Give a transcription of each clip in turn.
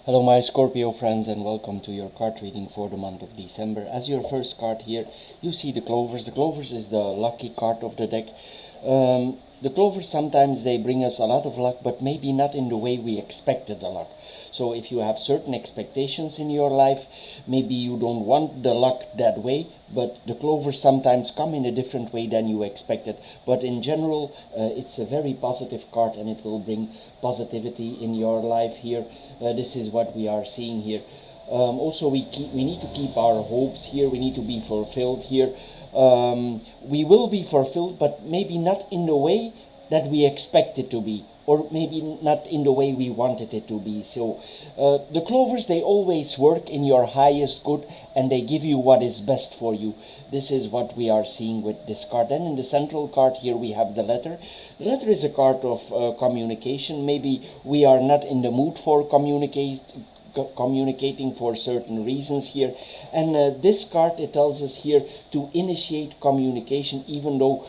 Hello my Scorpio friends, and welcome to your card reading for the month of December. As your first card here, you see the clovers. The clovers is the lucky card of the deck. The clovers sometimes they bring us a lot of luck, but maybe not in the way we expected the luck. So if you have certain expectations in your life, maybe you don't want the luck that way, but the clovers sometimes come in a different way than you expected. But in general, it's a very positive card and it will bring positivity in your life here. This is what we are seeing here. Also, we need to keep our hopes here. We need to be fulfilled here. We will be fulfilled, but maybe not in the way that we expect it to be, or maybe not in the way we wanted it to be. So the clovers, they always work in your highest good, and they give you what is best for you. This is what we are seeing with this card. Then in the central card here we have the letter. The letter is a card of communication. Maybe we are not in the mood for communicating for certain reasons here, and this card, it tells us here to initiate communication, even though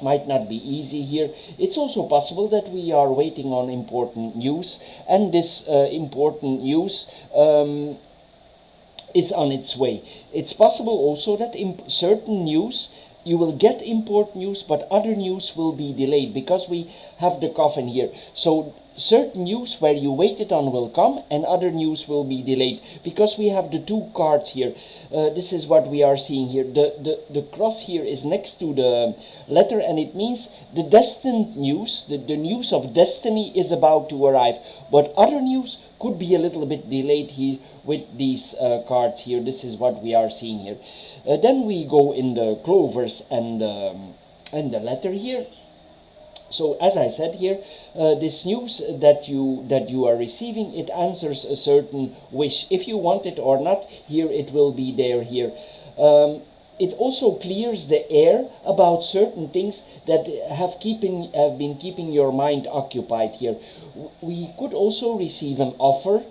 might not be easy here. It's also possible that we are waiting on important news, and this important news is on its way. It's possible also that in certain news you will get important news, but other news will be delayed because we have the coffin here. So certain news where you waited on will come, and other news will be delayed because we have the two cards here. This is what we are seeing here. The cross here is next to the letter, and it means the destined news, the news of destiny is about to arrive, but other news could be a little bit delayed here with these cards here. This is what we are seeing here. Then we go in the clovers and the letter here. So as I said here, this news that you are receiving, it answers a certain wish. If you want it or not, here it will be there here. It also clears the air about certain things that have been keeping your mind occupied here. We could also receive an offer.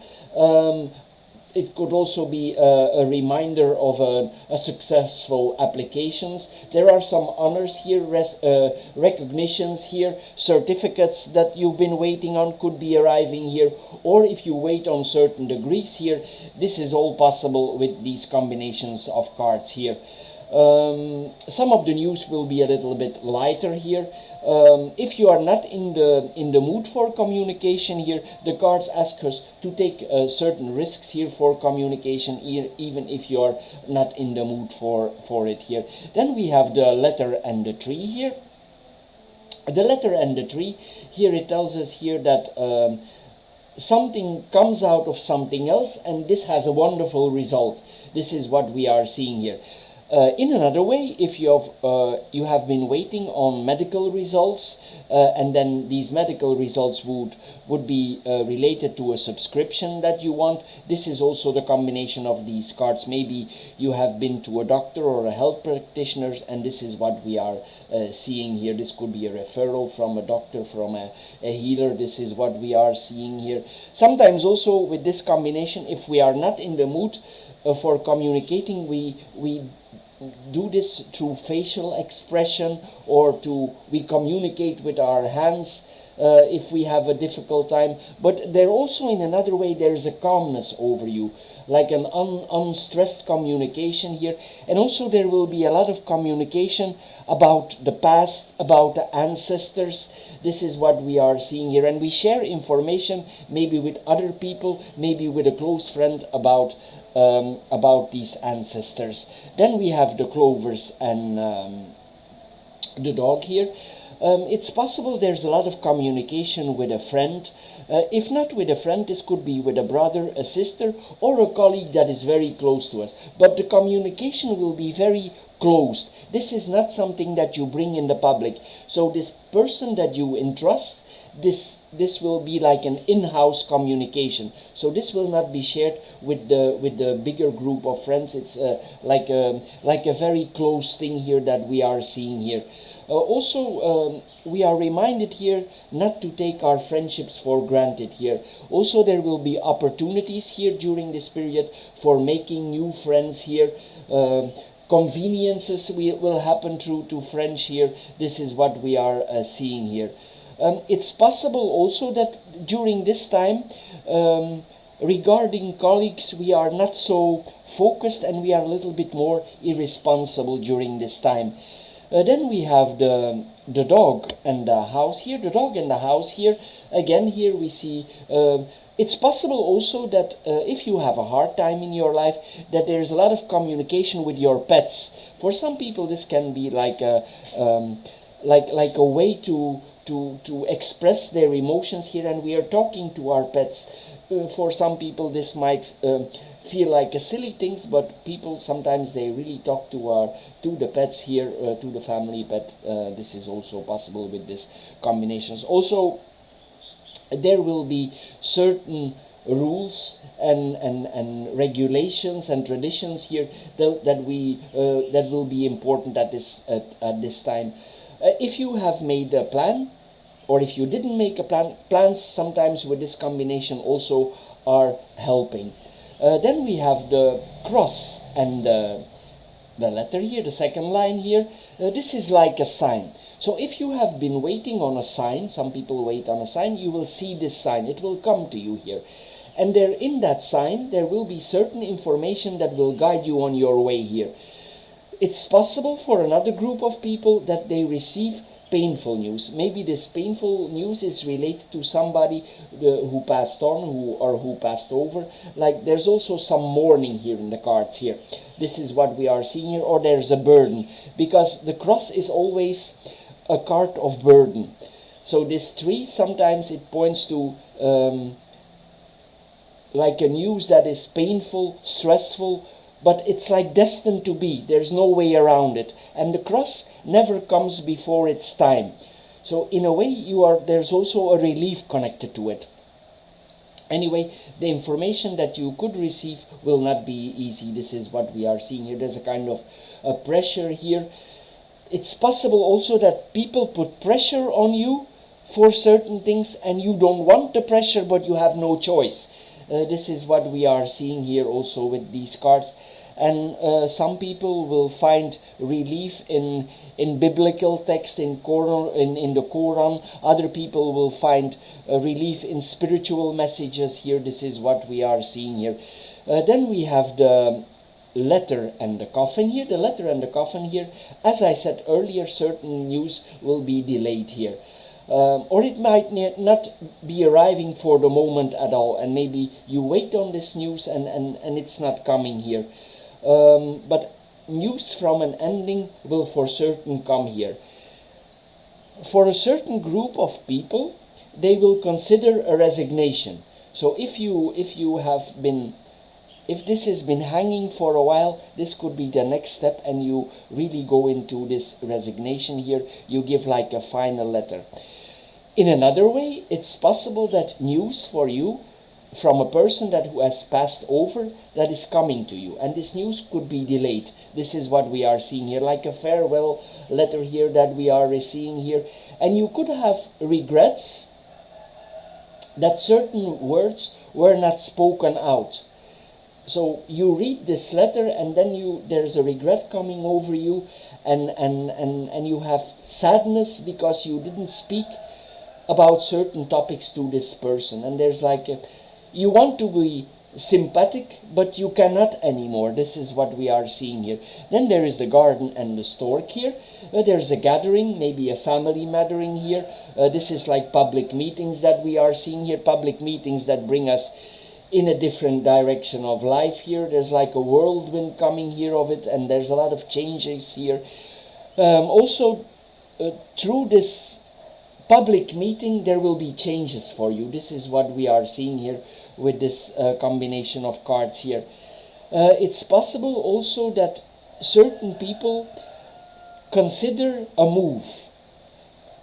It could also be a reminder of a successful applications. There are some honors here, recognitions here, certificates that you've been waiting on could be arriving here, or if you wait on certain degrees here, this is all possible with these combinations of cards here. Some of the news will be a little bit lighter here. If you are not in the mood for communication here, the cards ask us to take certain risks here for communication, even if you are not in the mood for it here. Then we have the letter and the tree here. The letter and the tree here, it tells us here that something comes out of something else, and this has a wonderful result. This is what we are seeing here. In another way, if you have been waiting on medical results, and then these medical results would be related to a subscription that you want, this is also the combination of these cards. Maybe you have been to a doctor or a health practitioner, and this is what we are seeing here. This could be a referral from a doctor, from a healer. This is what we are seeing here. Sometimes also with this combination, if we are not in the mood for communicating, we do this through facial expression, or we communicate with our hands if we have a difficult time. But there also, in another way, there is a calmness over you, like an unstressed communication here. And also there will be a lot of communication about the past, about the ancestors. This is what we are seeing here, and we share information maybe with other people, maybe with a close friend about these ancestors. Then we have the clovers and the dog here. It's possible there's a lot of communication with a friend. If not with a friend, this could be with a brother, a sister, or a colleague that is very close to us. But the communication will be very closed. This is not something that you bring in the public. So this person that you entrust, this will be like an in-house communication. So this will not be shared with the bigger group of friends. It's like a very close thing here that we are seeing here. Also, we are reminded here not to take our friendships for granted here. Also, there will be opportunities here during this period for making new friends here. Conveniences will happen through to friends here. This is what we are seeing here. It's possible also that during this time, regarding colleagues, we are not so focused and we are a little bit more irresponsible during this time. Then we have the dog and the house here. The dog and the house here. Again, here we see. It's possible also that if you have a hard time in your life, that there is a lot of communication with your pets. For some people, this can be like a like a way to express their emotions here, and we are talking to our pets. For some people, this might feel like a silly things, but people sometimes they really talk to the pets here, to the family pet. This is also possible with these combinations. Also, there will be certain rules and regulations and traditions here that will be important at this time. If you have made a plan, or if you didn't make a plan, plans sometimes with this combination also are helping. Then we have the cross and the letter here, the second line here. This is like a sign. So if you have been waiting on a sign, some people wait on a sign, you will see this sign. It will come to you here. And there in that sign, there will be certain information that will guide you on your way here. It's possible for another group of people that they receive painful news. Maybe this painful news is related to somebody who passed on, who passed over. Like there's also some mourning here in the cards here. This is what we are seeing here. Or there's a burden, because the cross is always a card of burden. So this tree, sometimes it points to like a news that is painful, stressful, but it's like destined to be. There's no way around it. And the cross never comes before its time. So in a way, there's also a relief connected to it. Anyway, the information that you could receive will not be easy. This is what we are seeing here. There's a kind of a pressure here. It's possible also that people put pressure on you for certain things, and you don't want the pressure, but you have no choice. This is what we are seeing here also with these cards. And some people will find relief in biblical text, in the Quran. Other people will find relief in spiritual messages here. This is what we are seeing here. Then we have the letter and the coffin here. The letter and the coffin here. As I said earlier, certain news will be delayed here. Or it might not be arriving for the moment at all, and maybe you wait on this news and it's not coming here. But news from an ending will for certain come here. For a certain group of people, they will consider a resignation. So if this has been hanging for a while, this could be the next step, and you really go into this resignation here. You give like a final letter. In another way, it's possible that news for you from a person who has passed over, that is coming to you, and this news could be delayed. This is what we are seeing here, like a farewell letter here that we are seeing here. And you could have regrets that certain words were not spoken out. So you read this letter, and then there's a regret coming over you, and you have sadness because you didn't speak about certain topics to this person. And there's like you want to be sympathetic, but you cannot anymore. This is what we are seeing here. Then there is the garden and the stork here. There's a gathering, maybe a family gathering here. This is like public meetings that we are seeing here. Public meetings that bring us in a different direction of life here. There's like a whirlwind coming here of it, and there's a lot of changes here. Also, through this public meeting, there will be changes for you. This is what we are seeing here with this combination of cards here. It's possible also that certain people consider a move.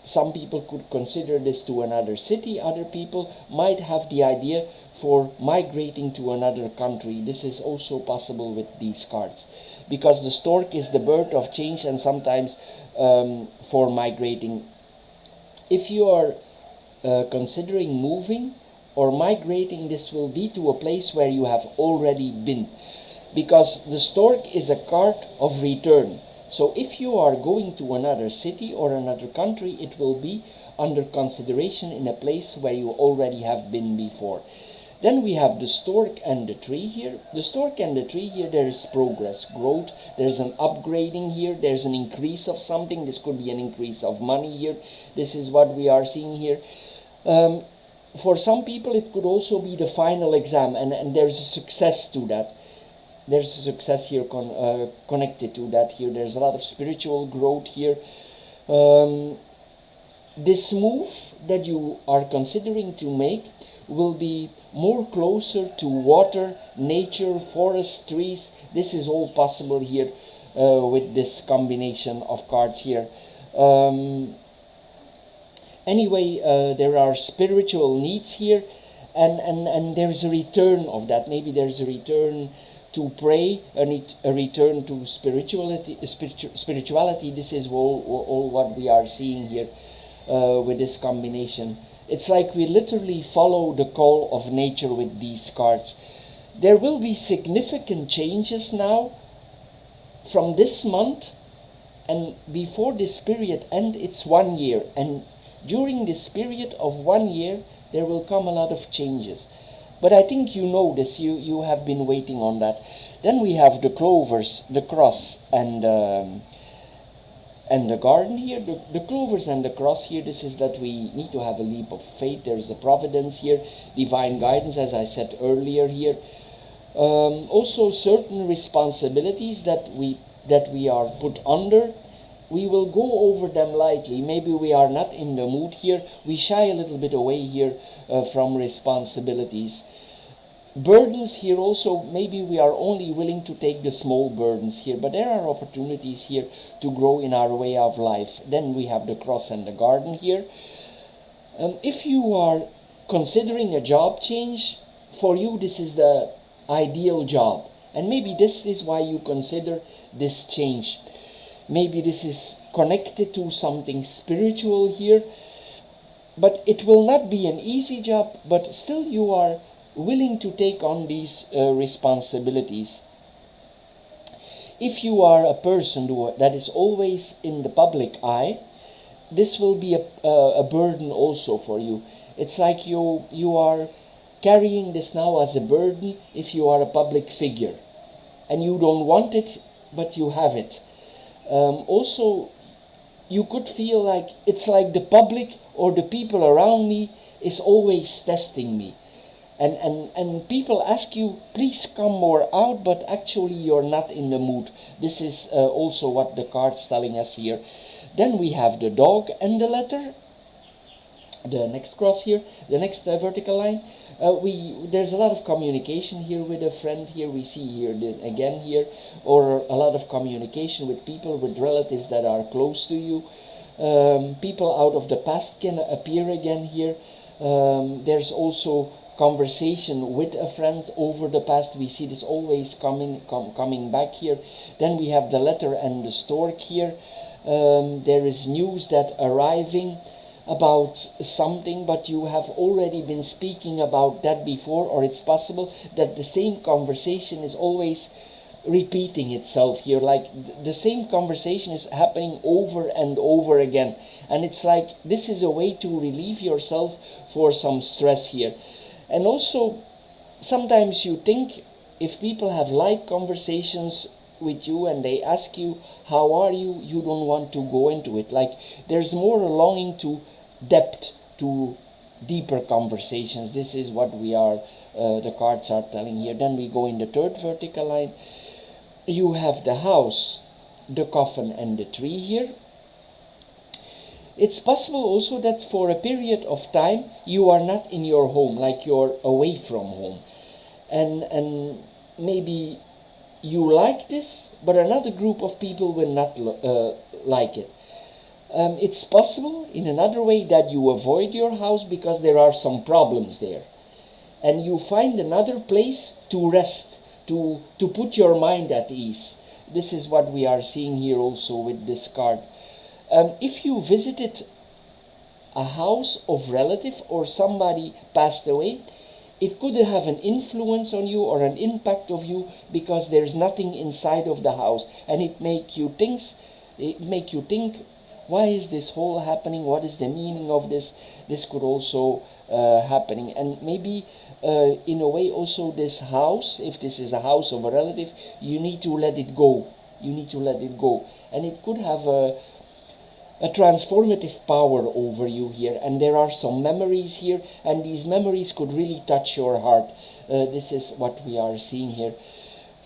Some people could consider this to another city. Other people might have the idea for migrating to another country. This is also possible with these cards, because the stork is the bird of change, and sometimes for migrating. If you are considering moving or migrating, this will be to a place where you have already been, because the stork is a card of return. So if you are going to another city or another country, it will be under consideration in a place where you already have been before. Then we have the stork and the tree here. The stork and the tree here, there is progress, growth, there's an upgrading here, there's an increase of something. This could be an increase of money here. This is what we are seeing here. For some people it could also be the final exam, and there's a success to that. There's a success here connected to that here. There's a lot of spiritual growth here. This move that you are considering to make will be more closer to water, nature, forest, trees. This is all possible here with this combination of cards here. Anyway, there are spiritual needs here, and there's a return of that. Maybe there's a return to pray, a return to spirituality. This is all what we are seeing here with this combination. It's like we literally follow the call of nature with these cards. There will be significant changes now from this month, and before this period ends, it's 1 year. And during this period of 1 year, there will come a lot of changes. But I think you know this, you have been waiting on that. Then we have the clovers, the cross, and the garden here. The clovers and the cross here, this is that we need to have a leap of faith. There's a providence here, divine guidance, as I said earlier here. Also certain responsibilities that we are put under. We will go over them lightly. Maybe we are not in the mood here. We shy a little bit away here from responsibilities. Burdens here also, maybe we are only willing to take the small burdens here, but there are opportunities here to grow in our way of life. Then we have the cross and the garden here. If you are considering a job change, for you this is the ideal job, and maybe this is why you consider this change. Maybe this is connected to something spiritual here, but it will not be an easy job, but still you are willing to take on these responsibilities. If you are a person that is always in the public eye, this will be a burden also for you. It's like you are carrying this now as a burden if you are a public figure, and you don't want it, but you have it. Also, you could feel like it's like the public or the people around me is always testing me. And people ask you, please come more out, but actually you're not in the mood. This is also what the card's telling us here. Then we have the dog and the letter. The next cross here, the next vertical line. There's a lot of communication here with a friend here. We see here again here, or a lot of communication with people, with relatives that are close to you. People out of the past can appear again here. There's also conversation with a friend over the past. We see this always coming back here. Then we have the letter and the stork here. There is news that arriving about something, but you have already been speaking about that before, or it's possible that the same conversation is always repeating itself here, like the same conversation is happening over and over again, and it's like this is a way to relieve yourself for some stress here. And also sometimes you think, if people have light conversations with you and they ask you how are you, you don't want to go into it. Like there's more a longing to depth, to deeper conversations. This is what we are, the cards are telling here. Then we go in the third vertical line. You have the house, the coffin, and the tree here. It's possible also that for a period of time you are not in your home, like you're away from home, and maybe you like this, but another group of people will not like it. It's possible in another way that you avoid your house because there are some problems there, and you find another place to rest, to put your mind at ease. This is what we are seeing here also with this card. If you visited a house of relative or somebody passed away, it could have an influence on you or an impact of you because there's nothing inside of the house, and it make you think why is this whole happening, what is the meaning of this. This could also happening, and maybe in a way also this house, if this is a house of a relative, you need to let it go. You need to let it go, and it could have a transformative power over you here. And there are some memories here, and these memories could really touch your heart. This is what we are seeing here.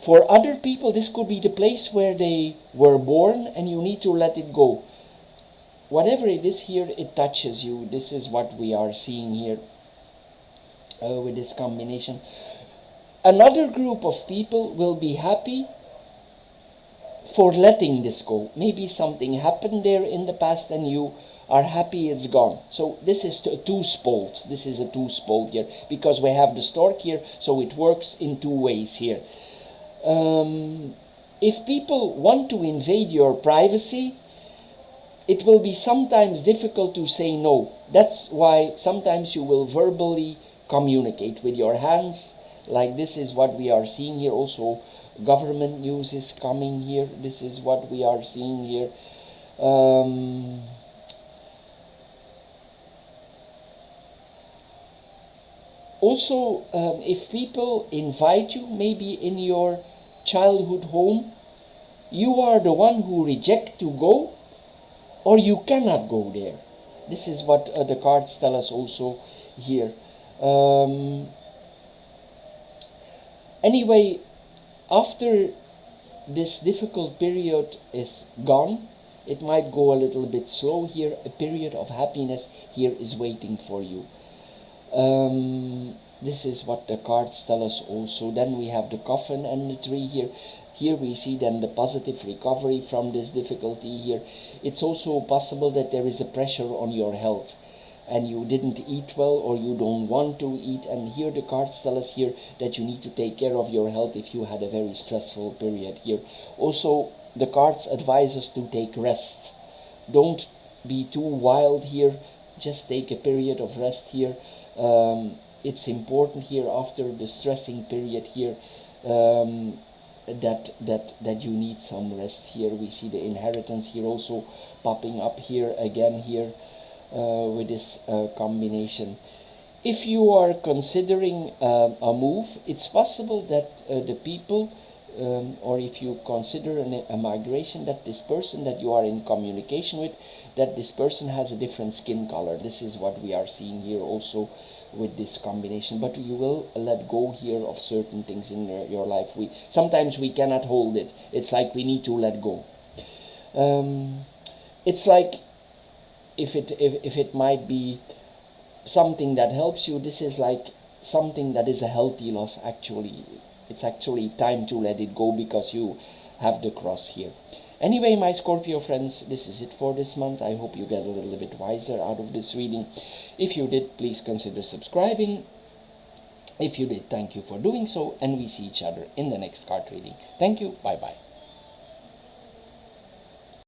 For other people, this could be the place where they were born, and you need to let it go. Whatever it is here, it touches you. This is what we are seeing here with this combination. Another group of people will be happy for letting this go. Maybe something happened there in the past and you are happy it's gone. So this is a two-spolt. This is a two-spolt here, because we have the stork here, so it works in two ways here. If people want to invade your privacy, it will be sometimes difficult to say no. That's why sometimes you will verbally communicate with your hands. Like this is what we are seeing here. Also, government news is coming here. This is what we are seeing here. Also, if people invite you, maybe in your childhood home, you are the one who reject to go, or you cannot go there. This is what the cards tell us also here. Anyway, after this difficult period is gone, it might go a little bit slow here. A period of happiness here is waiting for you. This is what the cards tell us also. Then we have the coffin and the tree here. Here we see then the positive recovery from this difficulty here. It's also possible that there is a pressure on your health and you didn't eat well, or you don't want to eat, and here the cards tell us here that you need to take care of your health if you had a very stressful period here. Also, the cards advise us to take rest. Don't be too wild here, just take a period of rest here. It's important here after the stressing period here, that you need some rest here. We see the inheritance here also popping up here again here with this combination. If you are considering a move, it's possible that the people, or if you consider a migration, that this person that you are in communication with, that this person has a different skin color. This is what we are seeing here also with this combination. But you will let go here of certain things in your life. Sometimes we cannot hold it. It's like we need to let go. It's like if it might be something that helps you, this is like something that is a healthy loss. Actually, it's actually time to let it go, because you have the cross here. Anyway, my Scorpio friends, this is it for this month. I hope you get a little bit wiser out of this reading. If you did, please consider subscribing. If you did, thank you for doing so, and we see each other in the next card reading. Thank you. Bye bye.